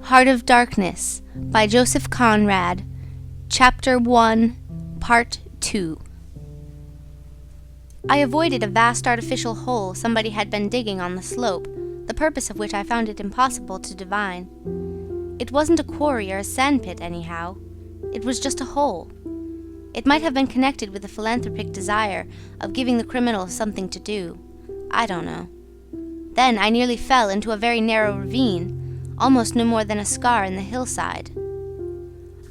Heart of Darkness by Joseph Conrad, chapter-1, Part-2. I avoided a vast artificial hole somebody had been digging on the slope, the purpose of which I found it impossible to divine. It wasn't a quarry or a sandpit, anyhow. It was just a hole. It might have been connected with the philanthropic desire of giving the criminals something to do. I don't know. Then I nearly fell into a very narrow ravine, almost no more than a scar in the hillside.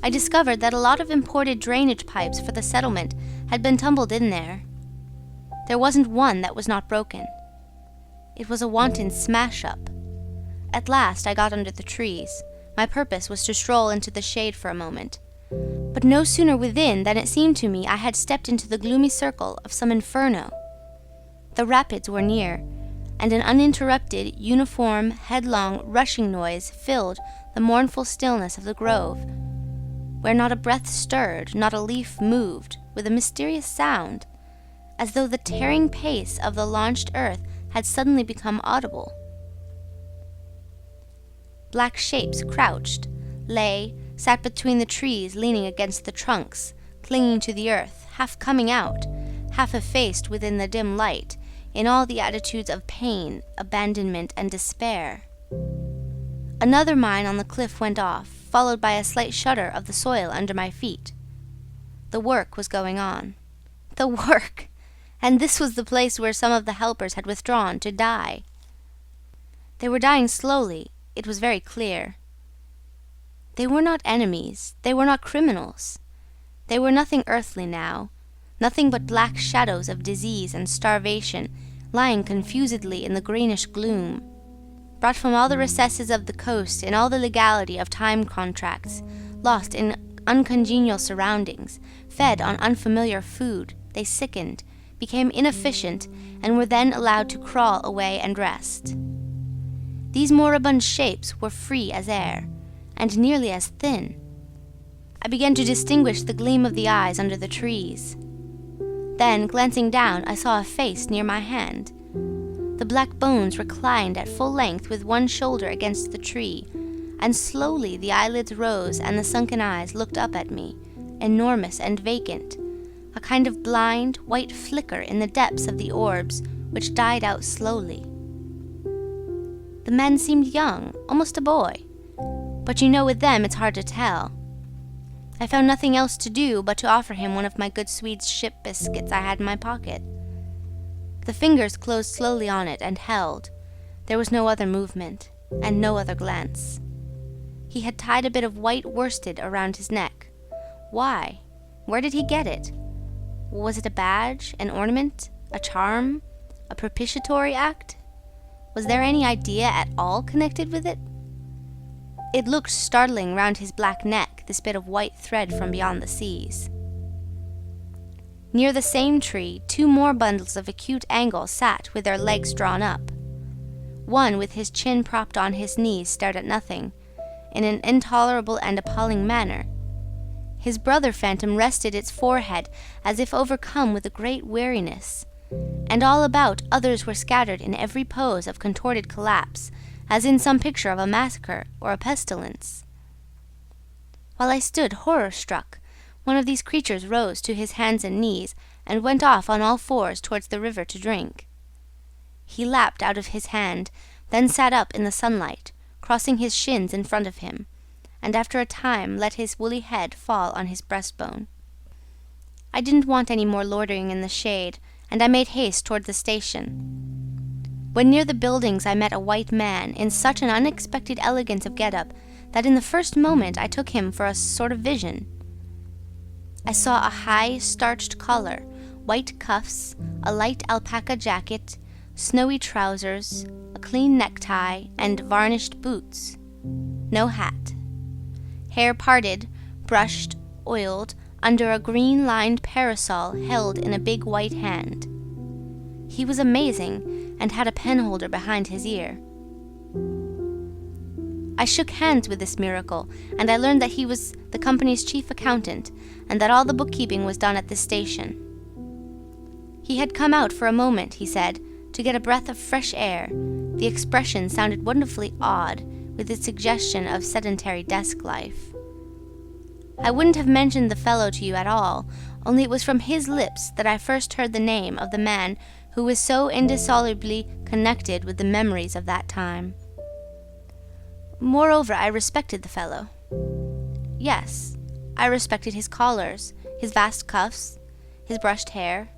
I discovered that a lot of imported drainage pipes for the settlement had been tumbled in there. There wasn't one that was not broken. It was a wanton smash-up. At last I got under the trees. My purpose was to stroll into the shade for a moment. But no sooner within than it seemed to me I had stepped into the gloomy circle of some inferno. The rapids were near, and an uninterrupted, uniform, headlong, rushing noise filled the mournful stillness of the grove, where not a breath stirred, not a leaf moved, with a mysterious sound, as though the tearing pace of the launched earth had suddenly become audible. Black shapes crouched, sat between the trees, leaning against the trunks, clinging to the earth, half coming out, half effaced within the dim light, in all the attitudes of pain, abandonment, and despair. Another mine on the cliff went off, followed by a slight shudder of the soil under my feet. The work was going on. The work! And this was the place where some of the helpers had withdrawn to die. They were dying slowly, it was very clear. They were not enemies, they were not criminals. They were nothing earthly now, nothing but black shadows of disease and starvation lying confusedly in the greenish gloom, brought from all the recesses of the coast in all the legality of time contracts, lost in uncongenial surroundings, fed on unfamiliar food. They sickened, became inefficient, and were then allowed to crawl away and rest. These moribund shapes were free as air, and nearly as thin. I began to distinguish the gleam of the eyes under the trees. Then, glancing down, I saw a face near my hand. The black bones reclined at full length with one shoulder against the tree, and slowly the eyelids rose and the sunken eyes looked up at me, enormous and vacant, a kind of blind, white flicker in the depths of the orbs, which died out slowly. The man seemed young, almost a boy, but with them it's hard to tell. I found nothing else to do but to offer him one of my good Swede's ship biscuits I had in my pocket. The fingers closed slowly on it and held. There was no other movement, and no other glance. He had tied a bit of white worsted around his neck. Why? Where did he get it? Was it a badge, an ornament, a charm, a propitiatory act? Was there any idea at all connected with it? It looked startling round his black neck, this bit of white thread from beyond the seas. Near the same tree, two more bundles of acute angle sat with their legs drawn up. One, with his chin propped on his knees, stared at nothing, in an intolerable and appalling manner. His brother phantom rested its forehead as if overcome with a great weariness, and all about others were scattered in every pose of contorted collapse, as in some picture of a massacre or a pestilence. While I stood horror-struck, one of these creatures rose to his hands and knees and went off on all fours towards the river to drink. He lapped out of his hand, then sat up in the sunlight, crossing his shins in front of him, and after a time let his woolly head fall on his breastbone. I didn't want any more loitering in the shade, and I made haste toward the station. When near the buildings I met a white man in such an unexpected elegance of get-up that in the first moment I took him for a sort of vision. I saw a high, starched collar, white cuffs, a light alpaca jacket, snowy trousers, a clean necktie, and varnished boots. No hat. Hair parted, brushed, oiled, under a green-lined parasol held in a big white hand. He was amazing, and had a penholder behind his ear. I shook hands with this miracle, and I learned that he was the company's chief accountant, and that all the bookkeeping was done at this station. He had come out for a moment, he said, to get a breath of fresh air. The expression sounded wonderfully odd, with its suggestion of sedentary desk life. I wouldn't have mentioned the fellow to you at all, only it was from his lips that I first heard the name of the man who was so indissolubly connected with the memories of that time. Moreover, I respected the fellow. Yes, I respected his collars, his vast cuffs, his brushed hair.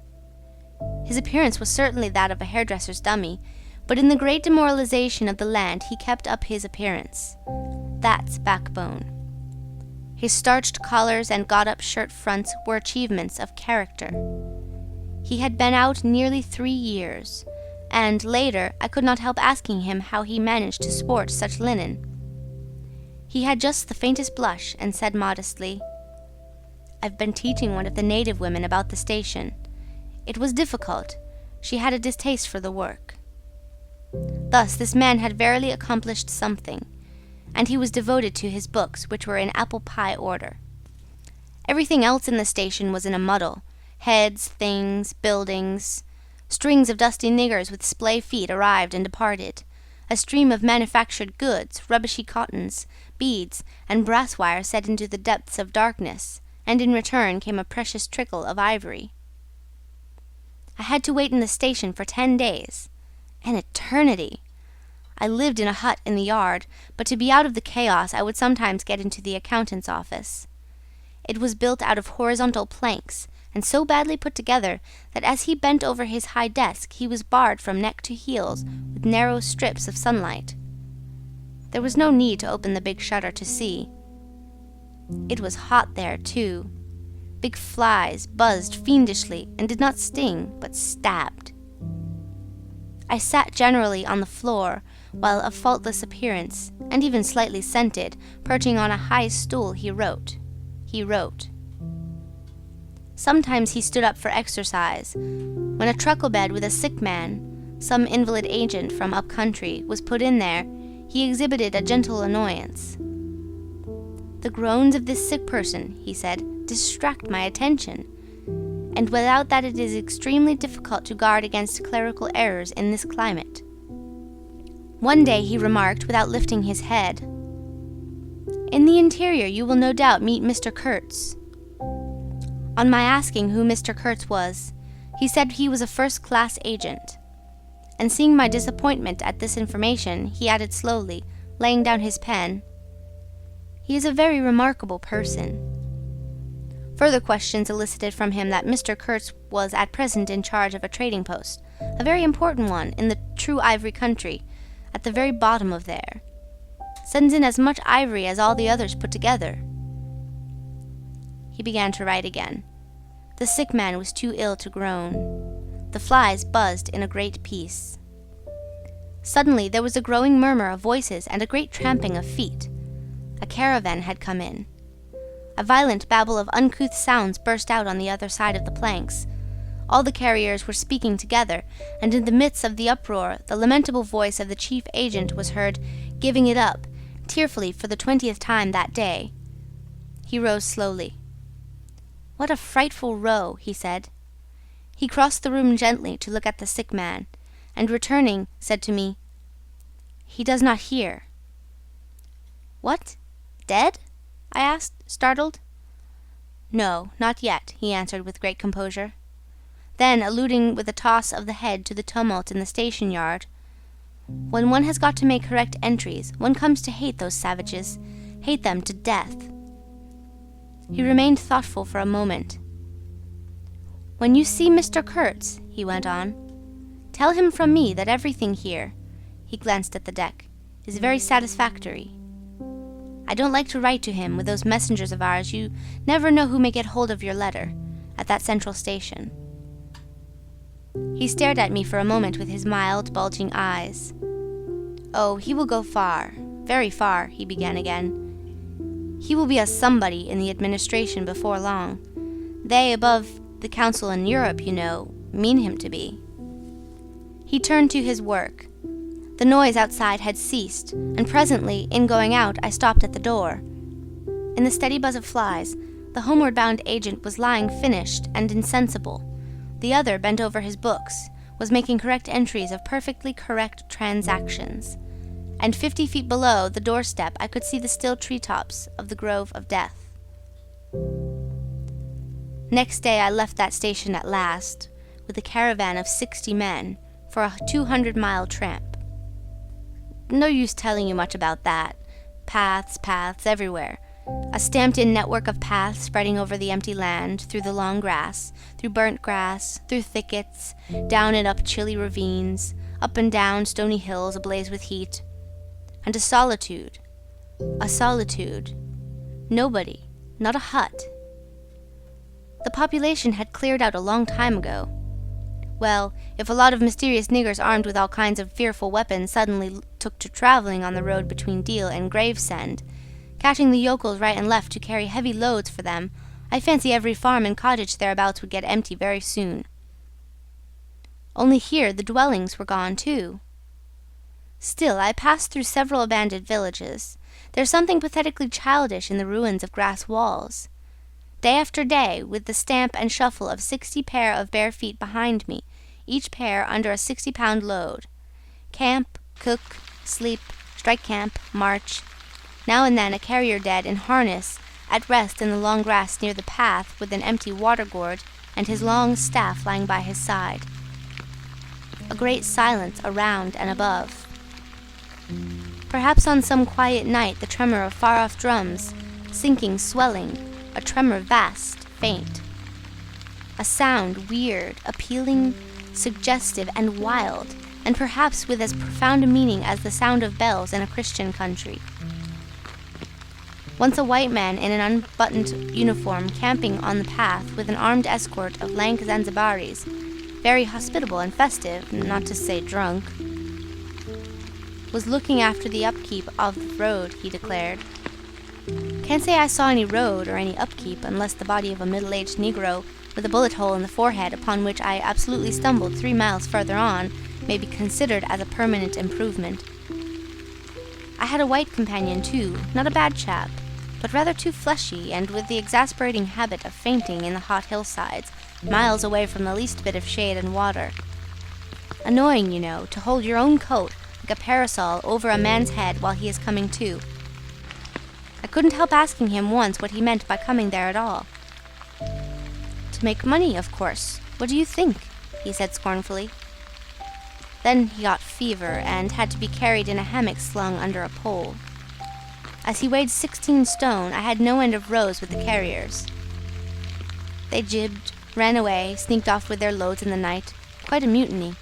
His appearance was certainly that of a hairdresser's dummy, but in the great demoralization of the land he kept up his appearance. That's backbone. His starched collars and got-up shirt fronts were achievements of character. He had been out nearly 3 years, and later I could not help asking him how he managed to sport such linen. He had just the faintest blush and said modestly, "I've been teaching one of the native women about the station. It was difficult. She had a distaste for the work." Thus this man had verily accomplished something, and he was devoted to his books, which were in apple pie order. Everything else in the station was in a muddle: heads, things, buildings. Strings of dusty niggers with splay feet arrived and departed. A stream of manufactured goods, rubbishy cottons, beads, and brass wire set into the depths of darkness, and in return came a precious trickle of ivory. I had to wait in the station for 10 days. An eternity! I lived in a hut in the yard, but to be out of the chaos I would sometimes get into the accountant's office. It was built out of horizontal planks, and so badly put together that as he bent over his high desk he was barred from neck to heels with narrow strips of sunlight. There was no need to open the big shutter to see. It was hot there, too. Big flies buzzed fiendishly and did not sting, but stabbed. I sat generally on the floor, while of faultless appearance, and even slightly scented, perching on a high stool, he wrote. Sometimes he stood up for exercise. When a truckle bed with a sick man, some invalid agent from up country, was put in there, he exhibited a gentle annoyance. "The groans of this sick person," he said, "distract my attention, and without that it is extremely difficult to guard against clerical errors in this climate." One day he remarked, without lifting his head, "In the interior you will no doubt meet Mr. Kurtz." On my asking who Mr. Kurtz was, he said he was a first-class agent. And seeing my disappointment at this information, he added slowly, laying down his pen, "He is a very remarkable person." Further questions elicited from him that Mr. Kurtz was at present in charge of a trading post, a very important one in the true ivory country, at the very bottom of there. Sends in as much ivory as all the others put together. He began to write again. The sick man was too ill to groan. The flies buzzed in a great peace. Suddenly there was a growing murmur of voices and a great tramping of feet. A caravan had come in. A violent babble of uncouth sounds burst out on the other side of the planks. All the carriers were speaking together, and in the midst of the uproar the lamentable voice of the chief agent was heard, giving it up, tearfully for the 20th time that day. He rose slowly. "What a frightful row," he said. He crossed the room gently to look at the sick man, and returning, said to me, "He does not hear." "What? Dead?" I asked, startled. "No, not yet," he answered with great composure. Then, alluding with a toss of the head to the tumult in the station yard, "When one has got to make correct entries, one comes to hate those savages, hate them to death." He remained thoughtful for a moment. "When you see Mr. Kurtz," he went on, "tell him from me that everything here," he glanced at the deck, "is very satisfactory. I don't like to write to him with those messengers of ours. You never know who may get hold of your letter, at that central station." He stared at me for a moment with his mild, bulging eyes. "Oh, he will go far, very far," he began again. "He will be a somebody in the administration before long. They, above the council in Europe, you know, mean him to be." He turned to his work. The noise outside had ceased, and presently, in going out, I stopped at the door. In the steady buzz of flies, the homeward-bound agent was lying finished and insensible. The other, bent over his books, was making correct entries of perfectly correct transactions. and 50 feet below the doorstep I could see the still treetops of the Grove of Death. Next day I left that station at last, with a caravan of 60 men, for a 200-mile tramp. No use telling you much about that. Paths everywhere. A stamped-in network of paths spreading over the empty land, through the long grass, through burnt grass, through thickets, down and up chilly ravines, up and down stony hills ablaze with heat. And a solitude. Nobody, not a hut. The population had cleared out a long time ago. Well, if a lot of mysterious niggers armed with all kinds of fearful weapons suddenly took to travelling on the road between Deal and Gravesend, catching the yokels right and left to carry heavy loads for them, I fancy every farm and cottage thereabouts would get empty very soon. Only here the dwellings were gone too. Still, I passed through several abandoned villages. There's something pathetically childish in the ruins of grass walls. Day after day, with the stamp and shuffle of 60 pair of bare feet behind me, each pair under a 60-pound load. Camp, cook, sleep, strike camp, march. Now and then a carrier dead in harness, at rest in the long grass near the path with an empty water gourd and his long staff lying by his side. A great silence around and above. Perhaps on some quiet night the tremor of far-off drums, sinking, swelling, a tremor vast, faint. A sound weird, appealing, suggestive, and wild, and perhaps with as profound a meaning as the sound of bells in a Christian country. Once a white man in an unbuttoned uniform camping on the path with an armed escort of lank Zanzibaris, very hospitable and festive, not to say drunk, was looking after the upkeep of the road, he declared. Can't say I saw any road or any upkeep unless the body of a middle-aged Negro with a bullet hole in the forehead upon which I absolutely stumbled 3 miles further on may be considered as a permanent improvement. I had a white companion too, not a bad chap, but rather too fleshy and with the exasperating habit of fainting in the hot hillsides, miles away from the least bit of shade and water. Annoying, you know, to hold your own coat like a parasol over a man's head while he is coming to. I couldn't help asking him once what he meant by coming there at all. To make money, of course. What do you think? He said scornfully. Then he got fever and had to be carried in a hammock slung under a pole. As he weighed 16 stone, I had no end of rows with the carriers. They jibbed, ran away, sneaked off with their loads in the night. Quite a mutiny.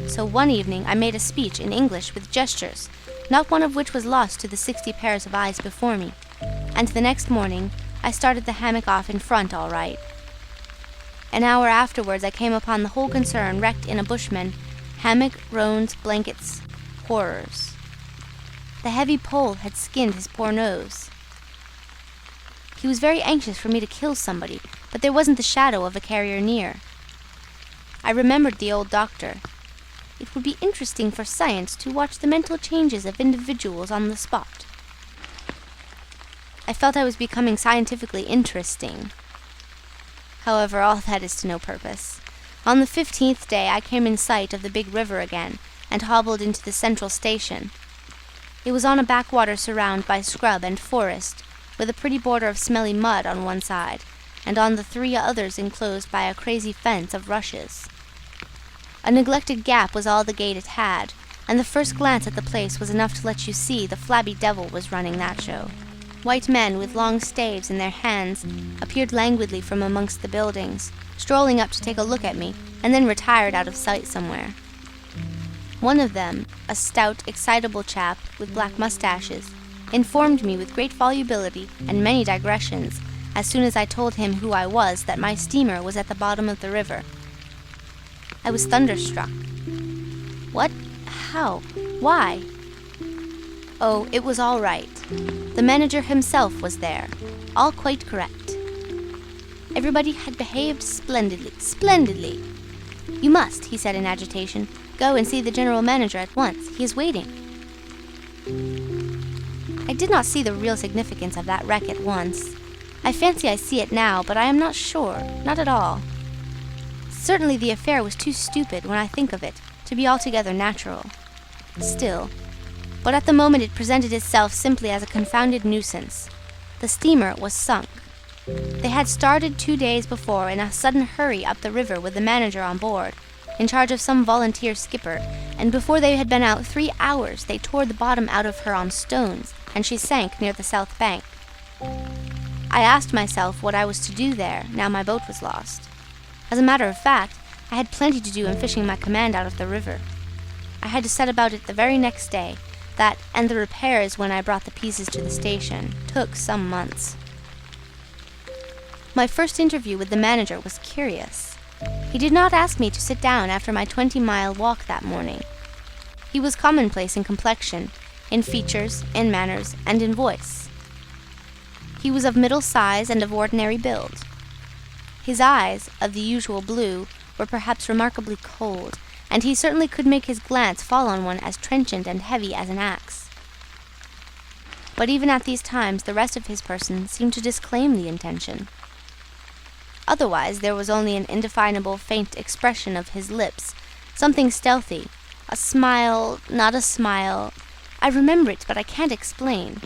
So one evening I made a speech in English with gestures, not one of which was lost to the 60 pairs of eyes before me, and the next morning I started the hammock off in front all right. An hour afterwards I came upon the whole concern wrecked in a bushman, hammock, roans, blankets, horrors. The heavy pole had skinned his poor nose. He was very anxious for me to kill somebody, but there wasn't the shadow of a carrier near. I remembered the old doctor. It would be interesting for science to watch the mental changes of individuals on the spot. I felt I was becoming scientifically interesting. However, all that is to no purpose. On the 15th day I came in sight of the big river again, and hobbled into the central station. It was on a backwater surrounded by scrub and forest, with a pretty border of smelly mud on one side, and on the 3 others enclosed by a crazy fence of rushes. A neglected gap was all the gate it had, and the first glance at the place was enough to let you see the flabby devil was running that show. White men with long staves in their hands appeared languidly from amongst the buildings, strolling up to take a look at me, and then retired out of sight somewhere. One of them, a stout, excitable chap with black mustaches, informed me with great volubility and many digressions, as soon as I told him who I was, that my steamer was at the bottom of the river. I was thunderstruck. What? How? Why? Oh, it was all right. The manager himself was there, all quite correct. Everybody had behaved splendidly. You must, he said in agitation, go and see the general manager at once. He is waiting. I did not see the real significance of that wreck at once. I fancy I see it now, but I am not sure, not at all. Certainly the affair was too stupid, when I think of it, to be altogether natural. Still, but at the moment it presented itself simply as a confounded nuisance. The steamer was sunk. They had started 2 days before in a sudden hurry up the river with the manager on board, in charge of some volunteer skipper, and before they had been out 3 hours, they tore the bottom out of her on stones, and she sank near the south bank. I asked myself what I was to do there, now my boat was lost. As a matter of fact, I had plenty to do in fishing my command out of the river. I had to set about it the very next day. That, and the repairs when I brought the pieces to the station, took some months. My first interview with the manager was curious. He did not ask me to sit down after my 20-mile walk that morning. He was commonplace in complexion, in features, in manners, and in voice. He was of middle size and of ordinary build. His eyes, of the usual blue, were perhaps remarkably cold, and he certainly could make his glance fall on one as trenchant and heavy as an axe. But even at these times the rest of his person seemed to disclaim the intention. Otherwise there was only an indefinable faint expression of his lips, something stealthy, a smile, not a smile. I remember it, but I can't explain.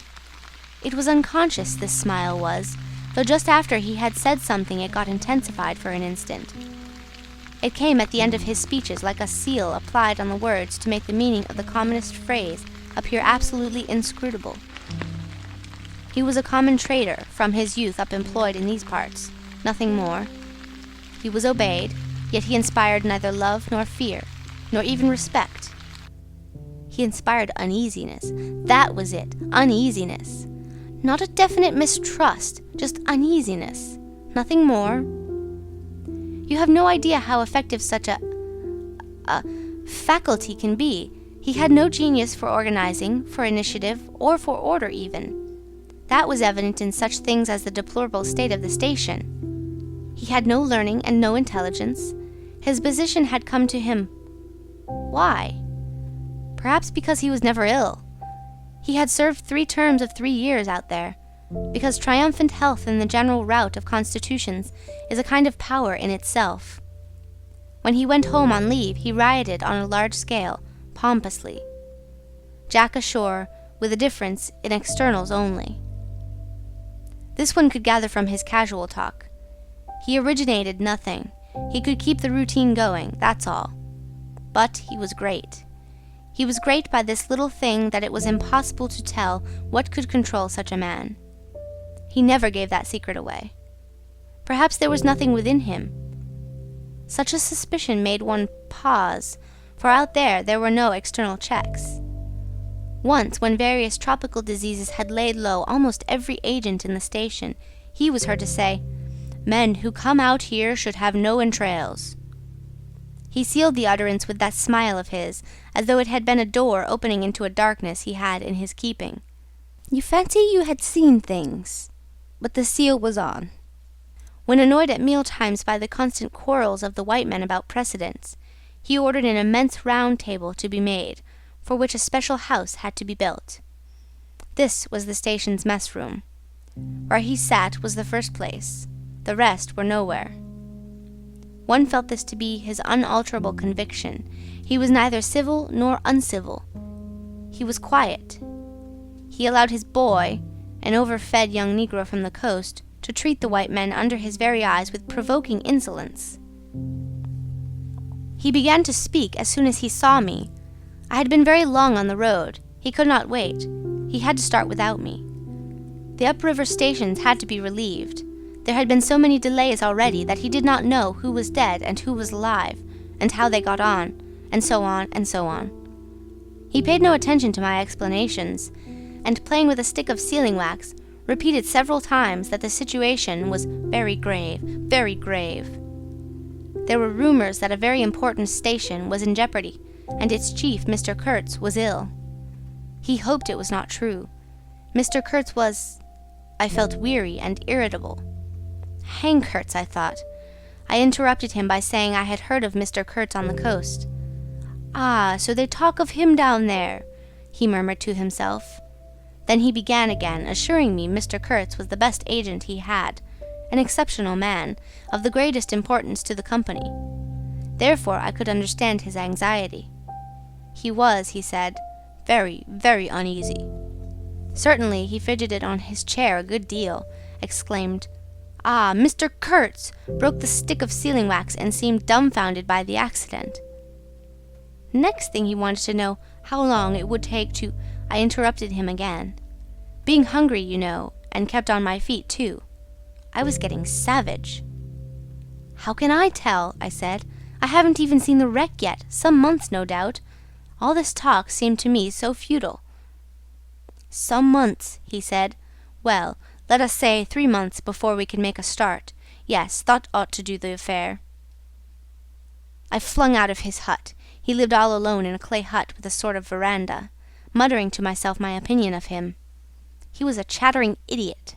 It was unconscious, this smile was, though just after he had said something it got intensified for an instant. It came at the end of his speeches like a seal applied on the words to make the meaning of the commonest phrase appear absolutely inscrutable. He was a common trader, from his youth up employed in these parts, nothing more. He was obeyed, yet he inspired neither love nor fear, nor even respect. He inspired uneasiness. That was it, uneasiness. Not a definite mistrust, just uneasiness, nothing more. You have no idea how effective such a faculty can be. He had no genius for organizing, for initiative, or for order even. That was evident in such things as the deplorable state of the station. He had no learning and no intelligence. His position had come to him. Why? Perhaps because he was never ill. He had served 3 terms of 3 years out there, because triumphant health in the general rout of constitutions is a kind of power in itself. When he went home on leave, he rioted on a large scale, pompously. Jack ashore, with a difference in externals only. This one could gather from his casual talk. He originated nothing. He could keep the routine going, that's all. But he was great. He was great by this little thing that it was impossible to tell what could control such a man. He never gave that secret away. Perhaps there was nothing within him. Such a suspicion made one pause, for out there were no external checks. Once, when various tropical diseases had laid low almost every agent in the station, he was heard to say, "Men who come out here should have no entrails." He sealed the utterance with that smile of his, as though it had been a door opening into a darkness he had in his keeping. You fancy you had seen things, but the seal was on. When annoyed at meal-times by the constant quarrels of the white men about precedence, he ordered an immense round table to be made, for which a special house had to be built. This was the station's mess room. Where he sat was the first place. The rest were nowhere. One felt this to be his unalterable conviction. He was neither civil nor uncivil. He was quiet. He allowed his boy, an overfed young Negro from the coast, to treat the white men under his very eyes with provoking insolence. He began to speak as soon as he saw me. I had been very long on the road. He could not wait. He had to start without me. The upriver stations had to be relieved. There had been so many delays already that he did not know who was dead and who was alive, and how they got on, and so on, and so on. He paid no attention to my explanations, and playing with a stick of sealing wax, repeated several times that the situation was very grave, very grave. There were rumors that a very important station was in jeopardy, and its chief, Mr. Kurtz, was ill. He hoped it was not true. Mr. Kurtz was... I felt weary and irritable. Hang Kurtz, I thought. I interrupted him by saying I had heard of Mr. Kurtz on the coast. Ah, so they talk of him down there, he murmured to himself. Then he began again, assuring me Mr. Kurtz was the best agent he had, an exceptional man, of the greatest importance to the company. Therefore I could understand his anxiety. He was, he said, very, very uneasy. Certainly he fidgeted on his chair a good deal, exclaimed, "Ah, Mr. Kurtz!" broke the stick of sealing wax and seemed dumbfounded by the accident. Next thing he wanted to know how long it would take to... I interrupted him again. Being hungry, you know, and kept on my feet too. I was getting savage. "How can I tell?" I said. "I haven't even seen the wreck yet, some months no doubt. All this talk seemed to me so futile." "Some months," he said. "Well, let us say 3 months before we can make a start. Yes, that ought to do the affair." I flung out of his hut. He lived all alone in a clay hut with a sort of veranda, muttering to myself my opinion of him. He was a chattering idiot.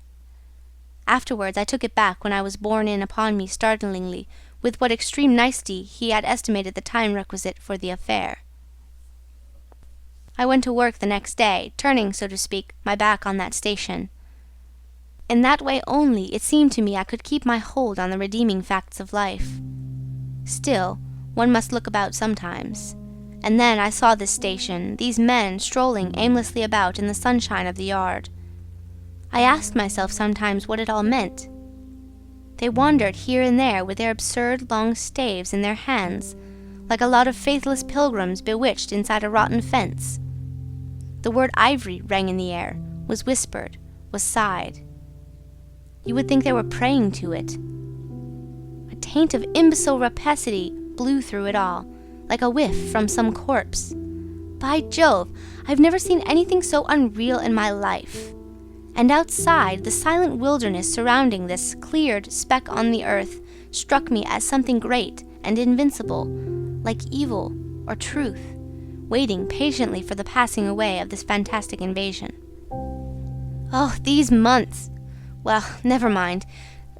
Afterwards I took it back when I was borne in upon me startlingly with what extreme nicety he had estimated the time requisite for the affair. I went to work the next day, turning, so to speak, my back on that station. In that way only, it seemed to me, I could keep my hold on the redeeming facts of life. Still, one must look about sometimes. And then I saw this station, these men strolling aimlessly about in the sunshine of the yard. I asked myself sometimes what it all meant. They wandered here and there with their absurd long staves in their hands, like a lot of faithless pilgrims bewitched inside a rotten fence. The word ivory rang in the air, was whispered, was sighed. You would think they were praying to it. A taint of imbecile rapacity blew through it all, like a whiff from some corpse. By Jove, I've never seen anything so unreal in my life. And outside, the silent wilderness surrounding this cleared speck on the earth struck me as something great and invincible, like evil or truth, waiting patiently for the passing away of this fantastic invasion. Oh, these months! Well, never mind.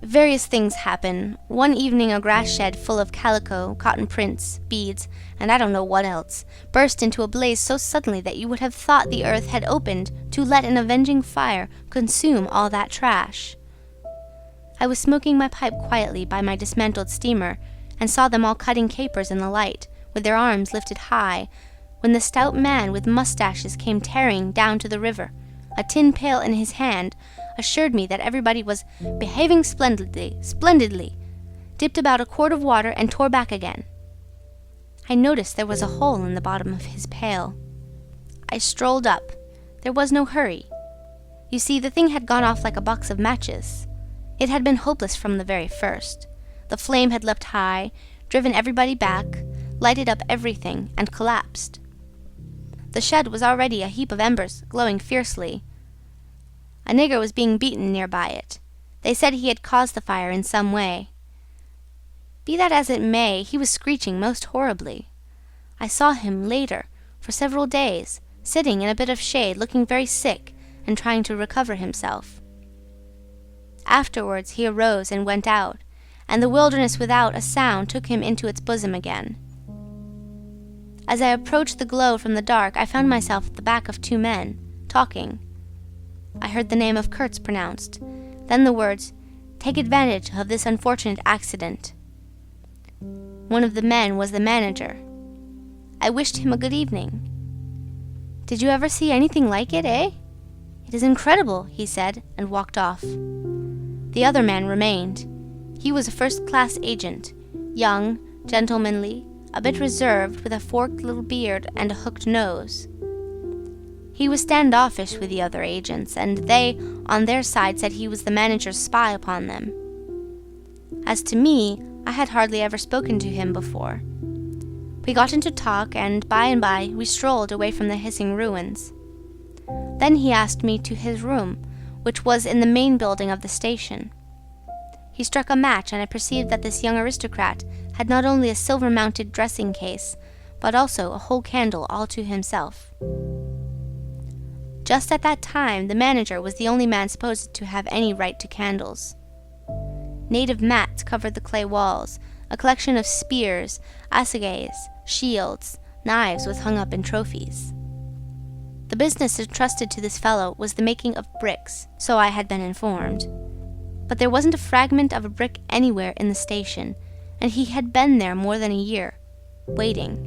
Various things happen. One evening a grass shed full of calico, cotton prints, beads, and I don't know what else, burst into a blaze so suddenly that you would have thought the earth had opened to let an avenging fire consume all that trash. I was smoking my pipe quietly by my dismantled steamer, and saw them all cutting capers in the light, with their arms lifted high, when the stout man with mustaches came tearing down to the river, a tin pail in his hand, assured me that everybody was behaving splendidly, dipped about a quart of water and tore back again. I noticed there was a hole in the bottom of his pail. I strolled up. There was no hurry. You see, the thing had gone off like a box of matches. It had been hopeless from the very first. The flame had leapt high, driven everybody back, lighted up everything, and collapsed. The shed was already a heap of embers, glowing fiercely. A nigger was being beaten near by it. They said he had caused the fire in some way. Be that as it may, he was screeching most horribly. I saw him later, for several days, sitting in a bit of shade, looking very sick and trying to recover himself. Afterwards he arose and went out, and the wilderness without a sound took him into its bosom again. As I approached the glow from the dark, I found myself at the back of 2 men, talking. I heard the name of Kurtz pronounced, then the words, "Take advantage of this unfortunate accident." One of the men was the manager. I wished him a good evening. "Did you ever see anything like it, eh? It is incredible," he said, and walked off. The other man remained. He was a first-class agent, young, gentlemanly, a bit reserved, with a forked little beard and a hooked nose. He was standoffish with the other agents, and they, on their side, said he was the manager's spy upon them. As to me, I had hardly ever spoken to him before. We got into talk, and by we strolled away from the hissing ruins. Then he asked me to his room, which was in the main building of the station. He struck a match, and I perceived that this young aristocrat had not only a silver-mounted dressing case, but also a whole candle all to himself. Just at that time, the manager was the only man supposed to have any right to candles. Native mats covered the clay walls, a collection of spears, assegais, shields, knives was hung up in trophies. The business entrusted to this fellow was the making of bricks, so I had been informed. But there wasn't a fragment of a brick anywhere in the station, and he had been there more than a year, waiting.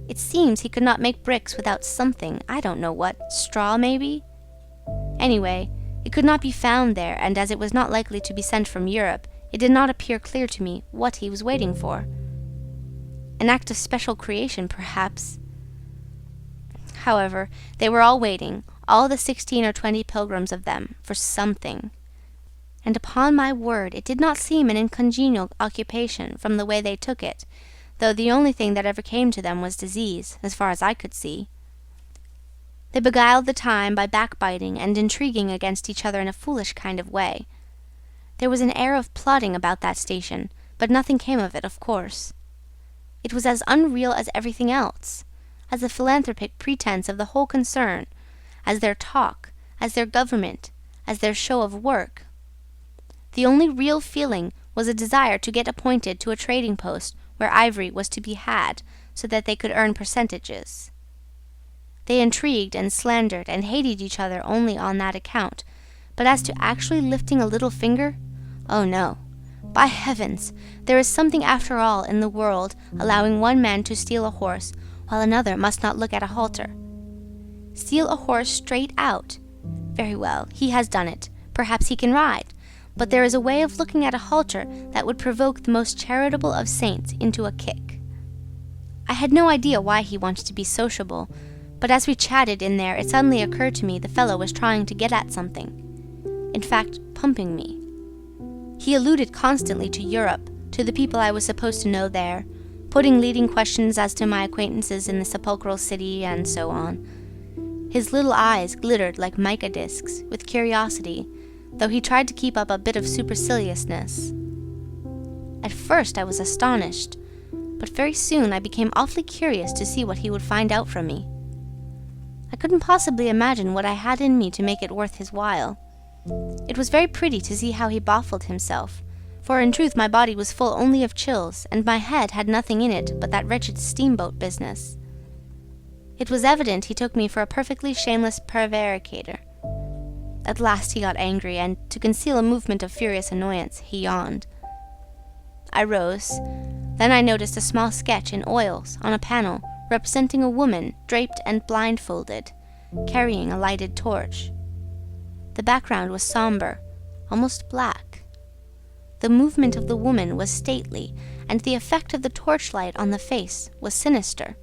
It seems he could not make bricks without something, I don't know what, straw maybe? Anyway, it could not be found there, and as it was not likely to be sent from Europe, it did not appear clear to me what he was waiting for. An act of special creation, perhaps. However, they were all waiting, all the 16 or 20 pilgrims of them, for something. And upon my word, it did not seem an uncongenial occupation from the way they took it, though the only thing that ever came to them was disease, as far as I could see. They beguiled the time by backbiting and intriguing against each other in a foolish kind of way. There was an air of plotting about that station, but nothing came of it, of course. It was as unreal as everything else, as the philanthropic pretense of the whole concern, as their talk, as their government, as their show of work. The only real feeling was a desire to get appointed to a trading post where ivory was to be had, so that they could earn percentages. They intrigued and slandered and hated each other only on that account, but as to actually lifting a little finger, oh no. By heavens, there is something after all in the world allowing one man to steal a horse while another must not look at a halter. Steal a horse straight out. Very well, he has done it. Perhaps he can ride. But there is a way of looking at a halter that would provoke the most charitable of saints into a kick. I had no idea why he wanted to be sociable, but as we chatted in there, it suddenly occurred to me the fellow was trying to get at something. In fact, pumping me. He alluded constantly to Europe, to the people I was supposed to know there, putting leading questions as to my acquaintances in the sepulchral city, and so on. His little eyes glittered like mica discs with curiosity, though he tried to keep up a bit of superciliousness. At first I was astonished, but very soon I became awfully curious to see what he would find out from me. I couldn't possibly imagine what I had in me to make it worth his while. It was very pretty to see how he baffled himself, for in truth my body was full only of chills, and my head had nothing in it but that wretched steamboat business. It was evident he took me for a perfectly shameless prevaricator. At last he got angry, and, to conceal a movement of furious annoyance, he yawned. I rose. Then I noticed a small sketch in oils on a panel representing a woman draped and blindfolded, carrying a lighted torch. The background was somber, almost black. The movement of the woman was stately, and the effect of the torchlight on the face was sinister.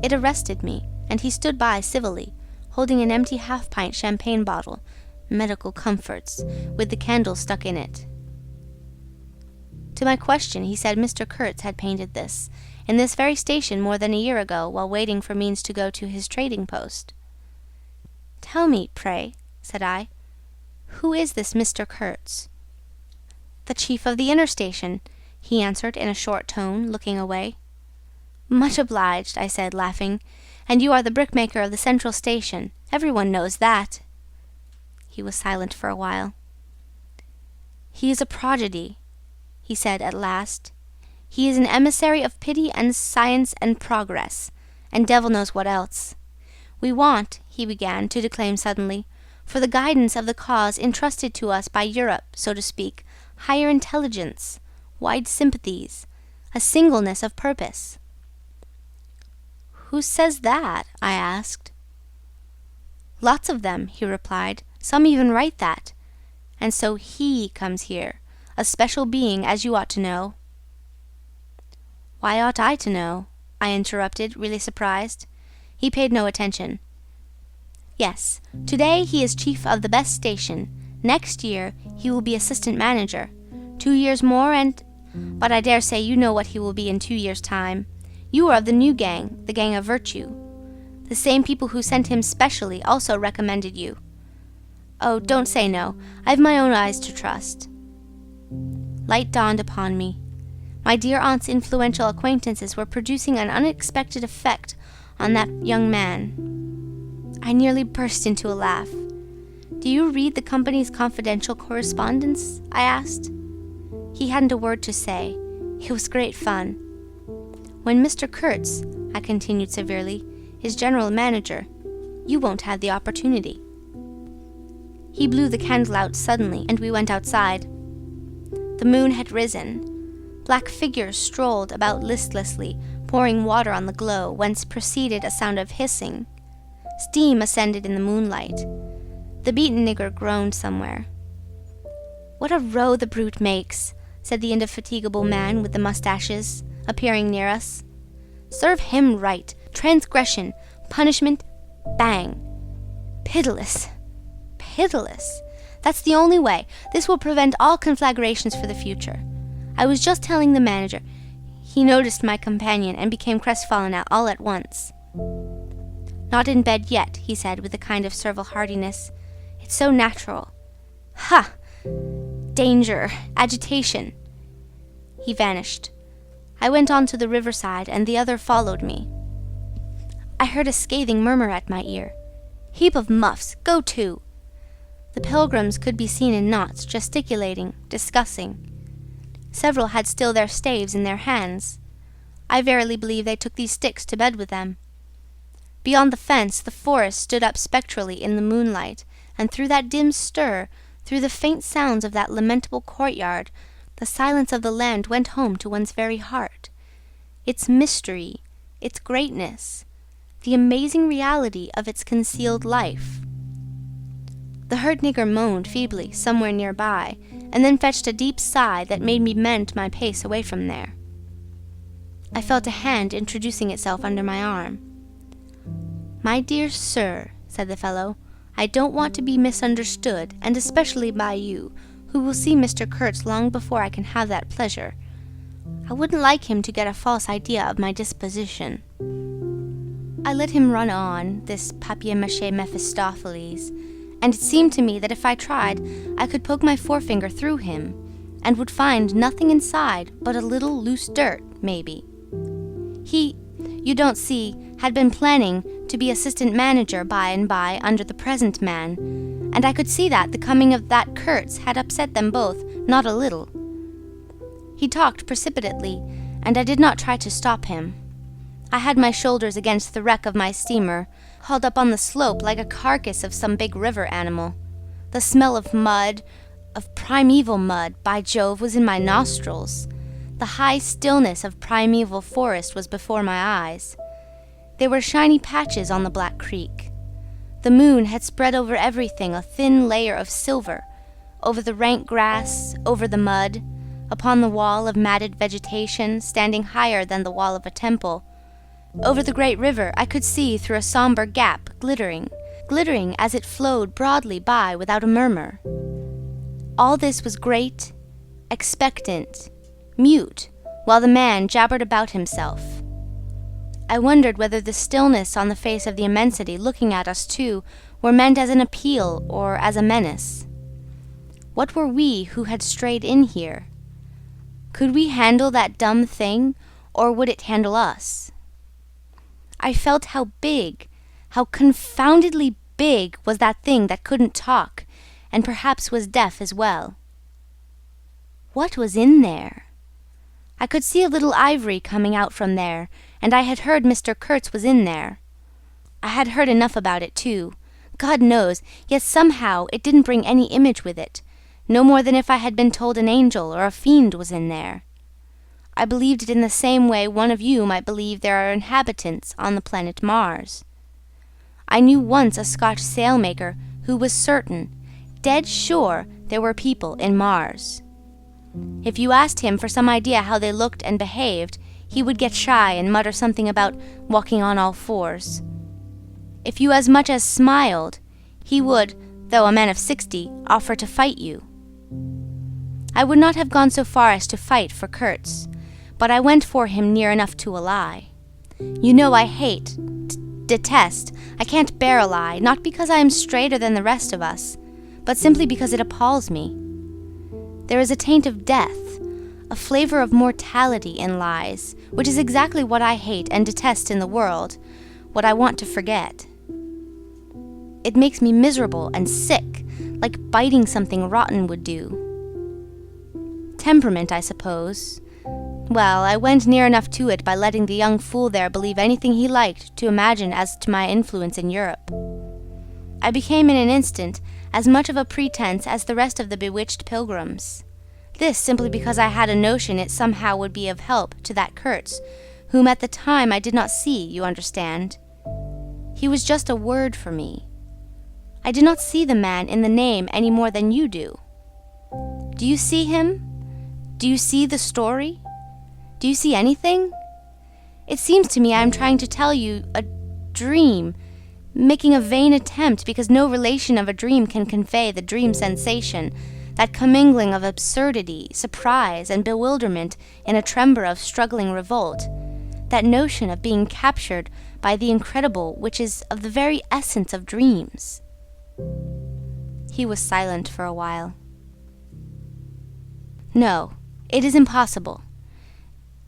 It arrested me, and he stood by civilly, holding an empty half-pint champagne bottle, medical comforts, with the candle stuck in it. To my question, he said Mr. Kurtz had painted this, in this very station more than a year ago, while waiting for means to go to his trading post. "Tell me, pray," said I, "who is this Mr. Kurtz?" "The chief of the inner station," he answered in a short tone, looking away. "Much obliged," I said, laughing. "And you are the brickmaker of the central station. Everyone knows that." He was silent for a while. "He is a prodigy," he said at last. "He is an emissary of pity and science and progress, and devil knows what else. We want," he began to declaim suddenly, "for the guidance of the cause entrusted to us by Europe, so to speak, higher intelligence, wide sympathies, a singleness of purpose." "Who says that?" I asked. "Lots of them," he replied. "Some even write that. And so he comes here, a special being, as you ought to know." "Why ought I to know?" I interrupted, really surprised. He paid no attention. "Yes, today he is chief of the best station. Next year he will be assistant manager. 2 years more and... But I dare say you know what he will be in 2 years' time. You are of the new gang, the gang of virtue. The same people who sent him specially also recommended you. Oh, don't say no. I've my own eyes to trust." Light dawned upon me. My dear aunt's influential acquaintances were producing an unexpected effect on that young man. I nearly burst into a laugh. "Do you read the company's confidential correspondence?" I asked. He hadn't a word to say. It was great fun. "When Mr. Kurtz," I continued severely, "is general manager, you won't have the opportunity." He blew the candle out suddenly, and we went outside. The moon had risen. Black figures strolled about listlessly, pouring water on the glow, whence proceeded a sound of hissing. Steam ascended in the moonlight. The beaten nigger groaned somewhere. "What a row the brute makes," said the indefatigable man with the moustaches, appearing near us. "Serve him right. Transgression, punishment, bang. Pitiless. Pitiless. That's the only way. This will prevent all conflagrations for the future. I was just telling the manager." He noticed my companion and became crestfallen all at once. "Not in bed yet," he said with a kind of servile heartiness. "It's so natural. Ha! Danger, agitation." He vanished. I went on to the riverside, and the other followed me. I heard a scathing murmur at my ear. "Heap of muffs, go to!" The pilgrims could be seen in knots, gesticulating, discussing. Several had still their staves in their hands. I verily believe they took these sticks to bed with them. Beyond the fence, the forest stood up spectrally in the moonlight, and through that dim stir, through the faint sounds of that lamentable courtyard, the silence of the land went home to one's very heart. Its mystery, its greatness, the amazing reality of its concealed life. The hurt nigger moaned feebly somewhere nearby, and then fetched a deep sigh that made me mend my pace away from there. I felt a hand introducing itself under my arm. "My dear sir," said the fellow, "I don't want to be misunderstood, and especially by you, who will see Mr. Kurtz long before I can have that pleasure. I wouldn't like him to get a false idea of my disposition." I let him run on, this papier-mâché Mephistopheles, and it seemed to me that if I tried, I could poke my forefinger through him, and would find nothing inside but a little loose dirt, maybe. He, you don't see, had been planning to be assistant manager by and by under the present man, and I could see that the coming of that Kurtz had upset them both not a little. He talked precipitately, and I did not try to stop him. I had my shoulders against the wreck of my steamer, hauled up on the slope like a carcass of some big river animal. The smell of mud, of primeval mud, by Jove, was in my nostrils. The high stillness of primeval forest was before my eyes. There were shiny patches on the black creek. The moon had spread over everything a thin layer of silver, over the rank grass, over the mud, upon the wall of matted vegetation standing higher than the wall of a temple. Over the great river I could see through a sombre gap, glittering as it flowed broadly by without a murmur. All this was great, expectant, mute, while the man jabbered about himself. I wondered whether the stillness on the face of the immensity looking at us two were meant as an appeal or as a menace. What were we who had strayed in here? Could we handle that dumb thing, or would it handle us? I felt how big, how confoundedly big was that thing that couldn't talk, and perhaps was deaf as well. What was in there? I could see a little ivory coming out from there, and I had heard Mr. Kurtz was in there. I had heard enough about it, too. God knows, yet somehow it didn't bring any image with it, no more than if I had been told an angel or a fiend was in there. I believed it in the same way one of you might believe there are inhabitants on the planet Mars. I knew once a Scotch sailmaker who was certain, dead sure, there were people in Mars. If you asked him for some idea how they looked and behaved, he would get shy and mutter something about walking on all fours. If you as much as smiled, he would, though a man of 60, offer to fight you. I would not have gone so far as to fight for Kurtz, but I went for him near enough to a lie. You know I hate, detest, I can't bear a lie, not because I am straighter than the rest of us, but simply because it appalls me. There is a taint of death, a flavor of mortality in lies, which is exactly what I hate and detest in the world, what I want to forget. It makes me miserable and sick, like biting something rotten would do. Temperament, I suppose. Well, I went near enough to it by letting the young fool there believe anything he liked to imagine as to my influence in Europe. I became in an instant as much of a pretense as the rest of the bewitched pilgrims. This simply because I had a notion it somehow would be of help to that Kurtz, whom at the time I did not see, you understand. He was just a word for me. I did not see the man in the name any more than you do. Do you see him? Do you see the story? Do you see anything? It seems to me I am trying to tell you a dream, making a vain attempt because no relation of a dream can convey the dream sensation, that commingling of absurdity, surprise, and bewilderment in a tremor of struggling revolt, that notion of being captured by the incredible which is of the very essence of dreams. He was silent for a while. No, it is impossible.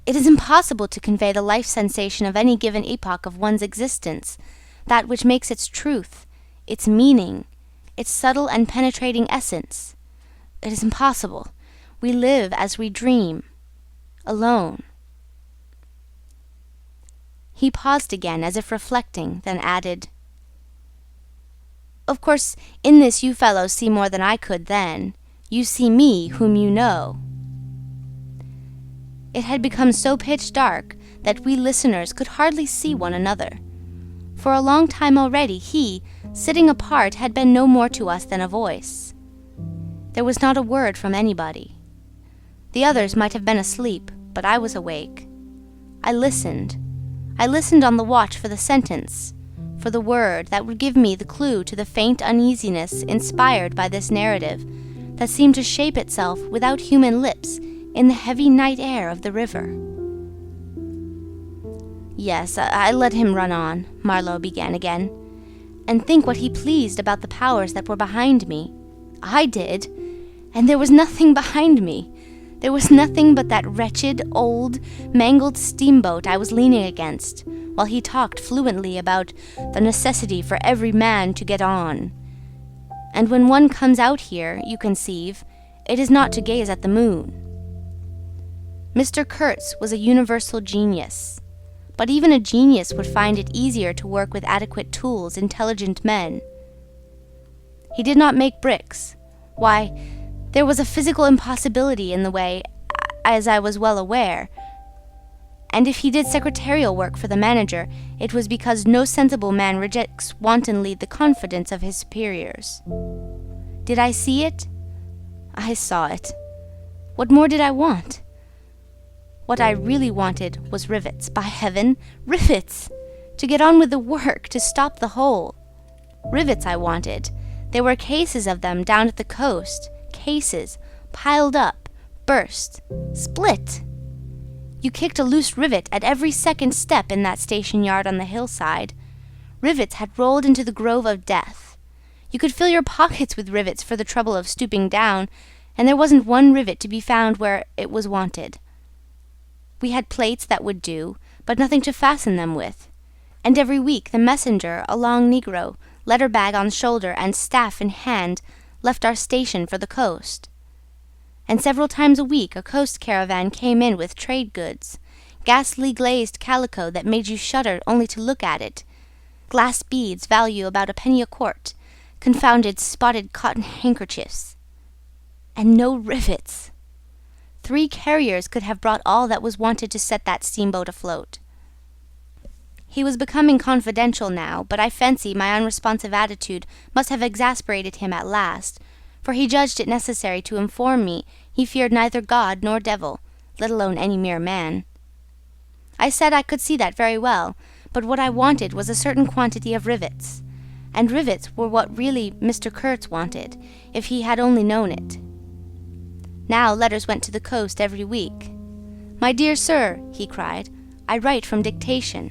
It is impossible to convey the life sensation of any given epoch of one's existence, that which makes its truth, its meaning, its subtle and penetrating essence. It is impossible. We live as we dream, alone. He paused again, as if reflecting, then added, "Of course, in this you fellows see more than I could then. You see me, whom you know." It had become so pitch dark that we listeners could hardly see one another. For a long time already he, sitting apart, had been no more to us than a voice. There was not a word from anybody. The others might have been asleep, but I was awake. I listened on the watch for the sentence, for the word that would give me the clue to the faint uneasiness inspired by this narrative that seemed to shape itself without human lips in the heavy night air of the river. "Yes, I let him run on," Marlow began again, "and think what he pleased about the powers that were behind me. I did, and there was nothing behind me. There was nothing but that wretched, old, mangled steamboat I was leaning against, while he talked fluently about the necessity for every man to get on. And when one comes out here, you conceive, it is not to gaze at the moon. Mr. Kurtz was a universal genius, but even a genius would find it easier to work with adequate tools, intelligent men. He did not make bricks. Why, there was a physical impossibility in the way, as I was well aware, and if he did secretarial work for the manager, it was because no sensible man rejects wantonly the confidence of his superiors. Did I see it? I saw it. What more did I want? What I really wanted was rivets, by heaven, rivets! To get on with the work, to stop the hole. Rivets I wanted. There were cases of them down at the coast, cases, piled up, burst, split. You kicked a loose rivet at every second step in that station yard on the hillside. Rivets had rolled into the grove of death. You could fill your pockets with rivets for the trouble of stooping down, and there wasn't one rivet to be found where it was wanted. We had plates that would do, but nothing to fasten them with. And every week the messenger, a long negro, letter bag on shoulder and staff in hand, left our station for the coast. And several times a week a coast caravan came in with trade goods, ghastly glazed calico that made you shudder only to look at it, glass beads value about a penny a quart, confounded spotted cotton handkerchiefs. And no rivets! 3 carriers could have brought all that was wanted to set that steamboat afloat. He was becoming confidential now, but I fancy my unresponsive attitude must have exasperated him at last, for he judged it necessary to inform me he feared neither God nor devil, let alone any mere man. I said I could see that very well, but what I wanted was a certain quantity of rivets, and rivets were what really Mr. Kurtz wanted, if he had only known it. Now letters went to the coast every week. "My dear sir," he cried, "I write from dictation."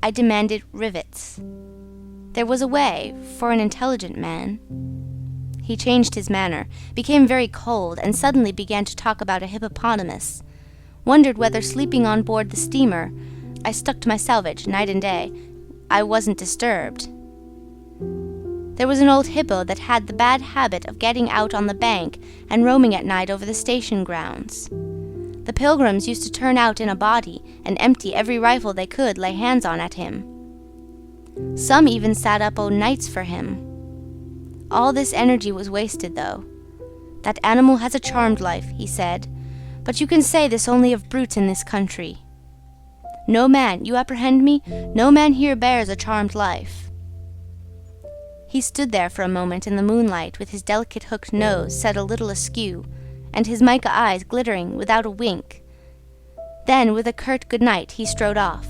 I demanded rivets. There was a way, for an intelligent man. He changed his manner, became very cold, and suddenly began to talk about a hippopotamus. Wondered whether sleeping on board the steamer, I stuck to my selvage night and day, I wasn't disturbed. There was an old hippo that had the bad habit of getting out on the bank and roaming at night over the station grounds. The pilgrims used to turn out in a body and empty every rifle they could lay hands on at him. Some even sat up o' nights for him. All this energy was wasted, though. That animal has a charmed life, he said, but you can say this only of brutes in this country. No man, you apprehend me? No man here bears a charmed life." He stood there for a moment in the moonlight, with his delicate hooked nose set a little askew, and his mica eyes glittering without a wink. Then, with a curt good night, he strode off.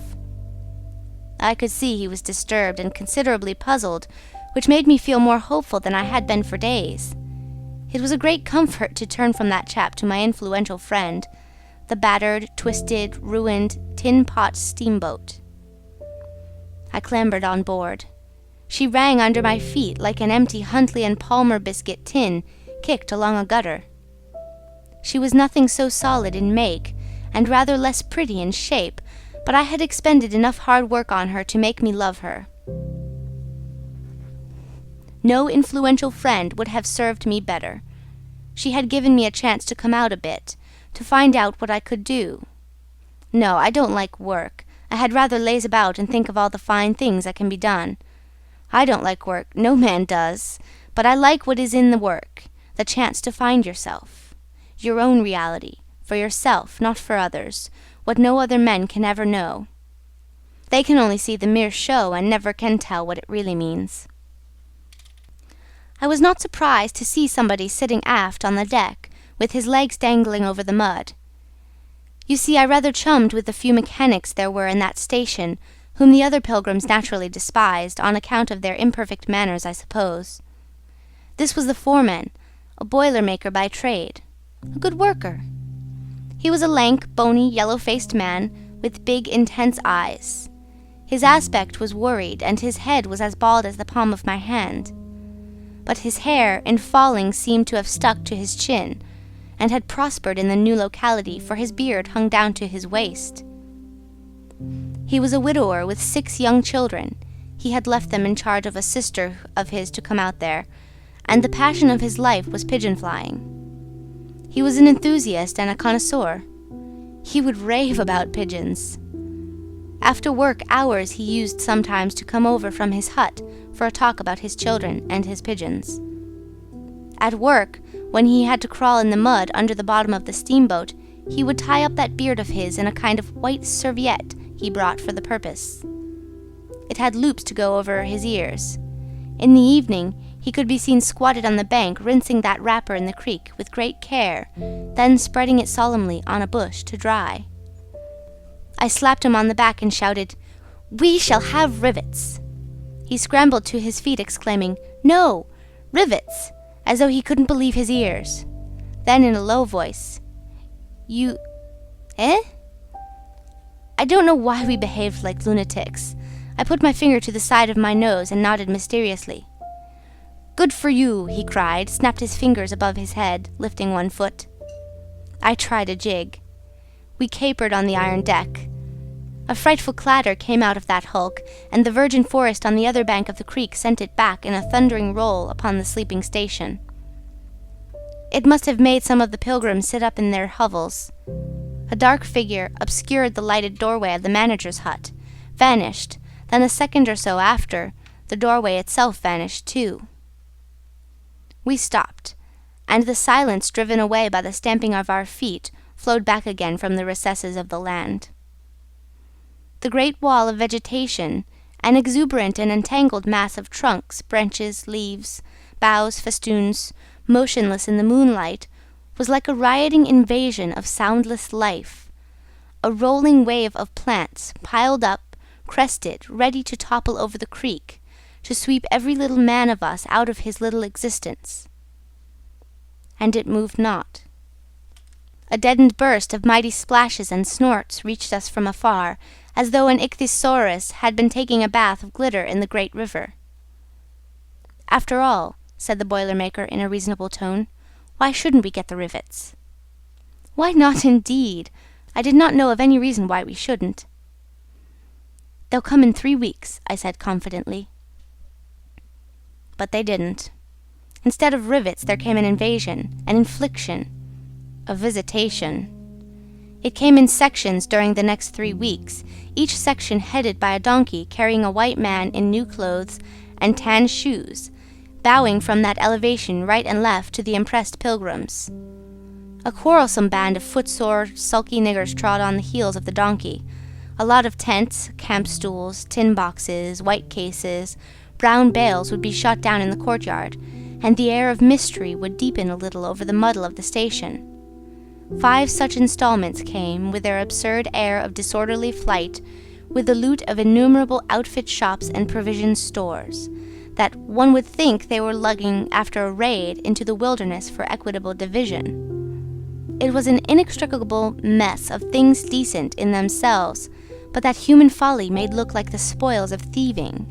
I could see he was disturbed and considerably puzzled, which made me feel more hopeful than I had been for days. It was a great comfort to turn from that chap to my influential friend, the battered, twisted, ruined, tin-pot steamboat. I clambered on board. She rang under my feet like an empty Huntley and Palmer biscuit tin kicked along a gutter. She was nothing so solid in make, and rather less pretty in shape, but I had expended enough hard work on her to make me love her. No influential friend would have served me better. She had given me a chance to come out a bit, to find out what I could do. No, I don't like work. I had rather laze about and think of all the fine things that can be done. I don't like work, no man does, but I like what is in the work, the chance to find yourself, your own reality, for yourself, not for others, what no other men can ever know. They can only see the mere show and never can tell what it really means. I was not surprised to see somebody sitting aft on the deck, with his legs dangling over the mud. You see, I rather chummed with the few mechanics there were in that station, whom the other pilgrims naturally despised, on account of their imperfect manners, I suppose. This was the foreman, a boiler-maker by trade, a good worker. He was a lank, bony, yellow-faced man, with big, intense eyes. His aspect was worried, and his head was as bald as the palm of my hand. But his hair, in falling, seemed to have stuck to his chin, and had prospered in the new locality, for his beard hung down to his waist. He was a widower with 6 young children. He had left them in charge of a sister of his to come out there, and the passion of his life was pigeon-flying. He was an enthusiast and a connoisseur. He would rave about pigeons. After work hours he used sometimes to come over from his hut for a talk about his children and his pigeons. At work, when he had to crawl in the mud under the bottom of the steamboat, he would tie up that beard of his in a kind of white serviette he brought for the purpose. It had loops to go over his ears. In the evening, he could be seen squatted on the bank, rinsing that wrapper in the creek with great care, then spreading it solemnly on a bush to dry. I slapped him on the back and shouted, "We shall have rivets!" He scrambled to his feet, exclaiming, "No, rivets!" as though he couldn't believe his ears. Then in a low voice, "You... eh?" I don't know why we behaved like lunatics. I put my finger to the side of my nose and nodded mysteriously. "Good for you," he cried, snapped his fingers above his head, lifting one foot. I tried a jig. We capered on the iron deck. A frightful clatter came out of that hulk, and the virgin forest on the other bank of the creek sent it back in a thundering roll upon the sleeping station. It must have made some of the pilgrims sit up in their hovels. A dark figure obscured the lighted doorway of the manager's hut, vanished, then a second or so after, the doorway itself vanished too. We stopped, and the silence driven away by the stamping of our feet flowed back again from the recesses of the land. The great wall of vegetation, an exuberant and entangled mass of trunks, branches, leaves, boughs, festoons, motionless in the moonlight, was like a rioting invasion of soundless life, a rolling wave of plants, piled up, crested, ready to topple over the creek, to sweep every little man of us out of his little existence. And it moved not. A deadened burst of mighty splashes and snorts reached us from afar, as though an ichthyosaurus had been taking a bath of glitter in the great river. "After all," said the boiler-maker in a reasonable tone, "why shouldn't we get the rivets?" "Why not, indeed? I did not know of any reason why we shouldn't." "They'll come in 3 weeks," I said confidently. But they didn't. Instead of rivets, there came an invasion, an infliction, a visitation. It came in sections during the next 3 weeks, each section headed by a donkey carrying a white man in new clothes and tan shoes, bowing from that elevation right and left to the impressed pilgrims. A quarrelsome band of footsore, sulky niggers trod on the heels of the donkey, A lot of tents, camp stools, tin boxes, white cases, brown bales would be shot down in the courtyard, and the air of mystery would deepen a little over the muddle of the station. 5 such installments came, with their absurd air of disorderly flight, with the loot of innumerable outfit shops and provision stores, that one would think they were lugging after a raid into the wilderness for equitable division. It was an inextricable mess of things decent in themselves, but that human folly made look like the spoils of thieving.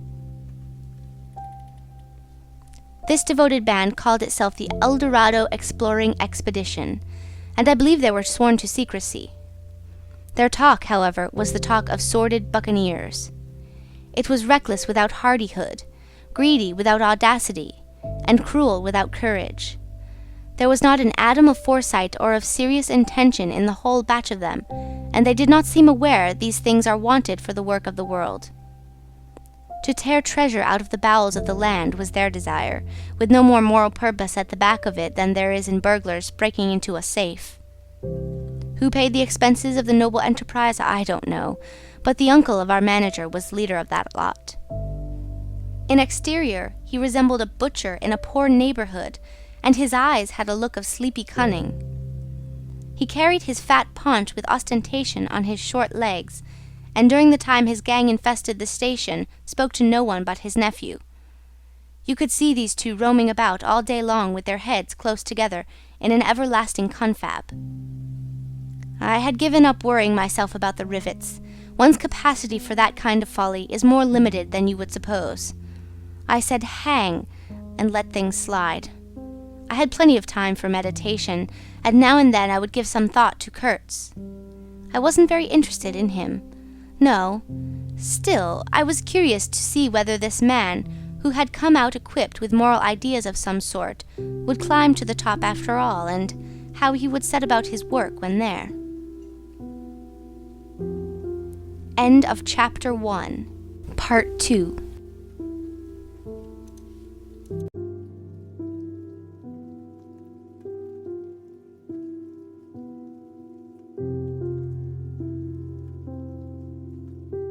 This devoted band called itself the El Dorado Exploring Expedition, and I believe they were sworn to secrecy. Their talk, however, was the talk of sordid buccaneers. It was reckless without hardihood, greedy without audacity, and cruel without courage. There was not an atom of foresight or of serious intention in the whole batch of them, and they did not seem aware these things are wanted for the work of the world. To tear treasure out of the bowels of the land was their desire, with no more moral purpose at the back of it than there is in burglars breaking into a safe. Who paid the expenses of the noble enterprise, I don't know, but the uncle of our manager was leader of that lot. In exterior, he resembled a butcher in a poor neighborhood, and his eyes had a look of sleepy cunning. He carried his fat paunch with ostentation on his short legs, and during the time his gang infested the station, spoke to no one but his nephew. You could see these two roaming about all day long with their heads close together in an everlasting confab. I had given up worrying myself about the rivets. One's capacity for that kind of folly is more limited than you would suppose. I said hang, and let things slide. I had plenty of time for meditation, and now and then I would give some thought to Kurtz. I wasn't very interested in him. No. Still, I was curious to see whether this man, who had come out equipped with moral ideas of some sort, would climb to the top after all, and how he would set about his work when there. End of chapter 1. Part 2.